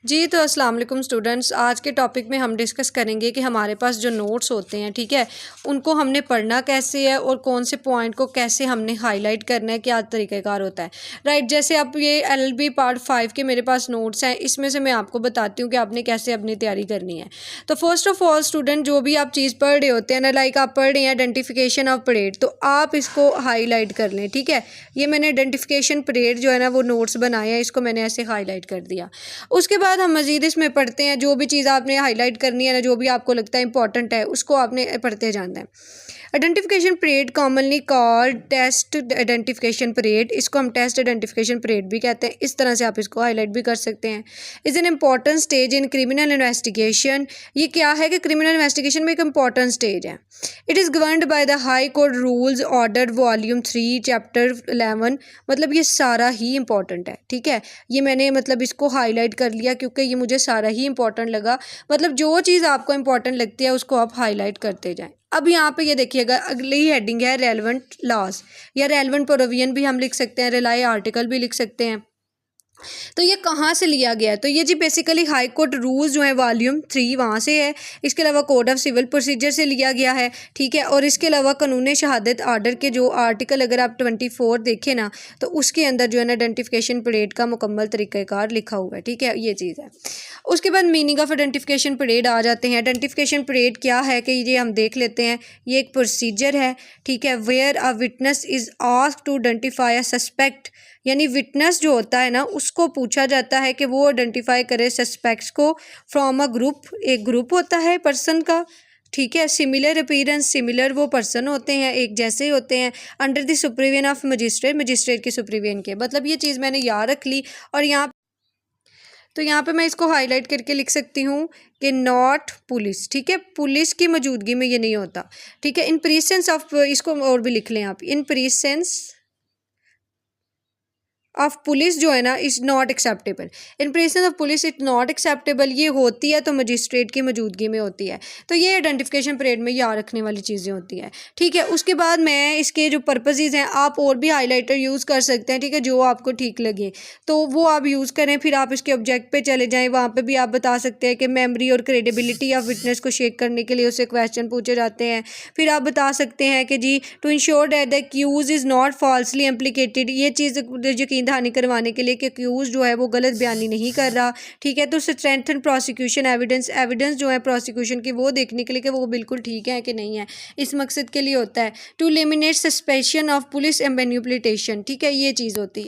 जी, तो अस्सलाम वालेकुम स्टूडेंट्स। आज के टॉपिक में हम डिस्कस करेंगे कि हमारे पास जो नोट्स होते हैं, ठीक है, उनको हमने पढ़ना कैसे है और कौन से पॉइंट को कैसे हमने हाईलाइट करना है, क्या तरीक़ेकार होता है। राइट, जैसे अब ये एलएलबी पार्ट 5 के मेरे पास नोट्स हैं, इसमें से मैं आपको बताती हूँ कि आपने कैसे अपनी तैयारी करनी है। तो फर्स्ट ऑफ ऑल स्टूडेंट, जो भी आप चीज़ पढ़ रहे होते हैं ना, लाइक आप पढ़ रहे हैं आइडेंटिफिकेशन ऑफ परेड, तो आप इसको हाईलाइट कर लें, ठीक है। ये मैंने आइडेंटिफिकेशन परेड जो है ना वो नोट्स बनाए हैं, इसको मैंने ऐसे हाईलाइट कर दिया। उसके बाद हम मज़ीद इसमें पढ़ते हैं, जो भी चीज़ आपने हाईलाइट करनी है ना, जो भी आपको लगता है इंपॉर्टेंट है, उसको आपने पढ़ते जाना है। Identification parade commonly called test identification parade, इसको हम टेस्ट आइडेंटिफिकेशन परेड भी कहते हैं। इस तरह से आप इसको हाईलाइट भी कर सकते हैं। Is an important stage in criminal investigation, ये क्या है कि क्रिमिनल इन्वेस्टिगेशन में एक इम्पॉर्टेंट स्टेज है। It is governed by the high court rules order volume 3 chapter 11, मतलब ये सारा ही इंपॉर्टेंट है, ठीक है। ये मैंने मतलब इसको हाईलाइट कर लिया क्योंकि ये मुझे सारा ही इंपॉर्टेंट लगा। मतलब जो चीज़ आपको इंपॉर्टेंट लगती है उसको आप हाईलाइट करते जाएं। अब यहाँ पे ये देखिएगा, अगली हेडिंग है रेलेवेंट लॉज या रेलेवेंट प्रोविजन भी हम लिख सकते हैं, रिलाई आर्टिकल भी लिख सकते हैं। तो ये कहाँ से लिया गया है? तो ये जी बेसिकली हाई कोर्ट रूल्स जो है वॉल्यूम 3 वहाँ से है। इसके अलावा कोड ऑफ सिविल प्रोसीजर से लिया गया है, ठीक है। और इसके अलावा कानून शहादत आर्डर के जो आर्टिकल अगर आप 24 देखें ना, तो उसके अंदर जो है ना आइडेंटिफिकेशन परेड का मुकम्मल तरीक़ाकार लिखा हुआ है, ठीक है। ये चीज़ है। उसके बाद मीनिंग ऑफ आइडेंटिफिकेशन परेड आ जाते हैं। आइडेंटिफिकेशन परेड क्या है कि ये हम देख लेते हैं। ये एक प्रोसीजर है, ठीक है, where a witness is asked to identify a suspect, यानी विटनेस जो होता है ना उसको पूछा जाता है कि वो आइडेंटिफाई करे सस्पेक्ट्स को फ्रॉम अ ग्रुप, एक ग्रुप होता है पर्सन का, ठीक है। सिमिलर अपीयरेंस, सिमिलर वो पर्सन होते हैं, एक जैसे ही होते हैं, under the supervision of magistrate, magistrate के सुपरविजन के, मतलब ये चीज़ मैंने याद रख ली। और यहाँ पे मैं इसको हाईलाइट करके लिख सकती हूँ कि नॉट पुलिस, ठीक है, पुलिस की मौजूदगी में ये नहीं होता, ठीक है। इन प्रेजेंस ऑफ, इसको और भी लिख लें आप, इन प्रेजेंस ऑफ पुलिस जो है ना is not acceptable, in presence of police it not acceptable, ये होती है तो मजिस्ट्रेट की मौजूदगी में होती है। तो ये आइडेंटिफिकेशन परेड में याद रखने वाली चीज़ें होती हैं, ठीक है। उसके बाद मैं इसके जो पर्पसेस हैं, आप और भी हाईलाइटर यूज़ कर सकते हैं, ठीक है, जो आपको ठीक लगे तो वो आप यूज़ करें। फिर आप इसके ऑब्जेक्ट पे चले जाएँ, वहाँ पर भी आप बता सकते हैं कि मेमोरी और क्रेडिबिलिटी ऑफ विटनेस को चेक करने के लिए उससे क्वेश्चन पूछे जाते हैं। फिर आप बता सकते हैं कि जी to ensure that the accused is not falsely implicated, ये चीज़ यकीन दहानी करवाने के लिए कि एक्यूज जो है वो गलत बयानी नहीं कर रहा, ठीक है। तो स्ट्रेंथन प्रोसिक्यूशन एविडेंस, एविडेंस जो है प्रोसिक्यूशन की वो देखने के लिए कि वो बिल्कुल ठीक है कि नहीं है, इस मकसद के लिए होता है। To eliminate suspicion of police manipulation, ठीक है, ये चीज़ होती है।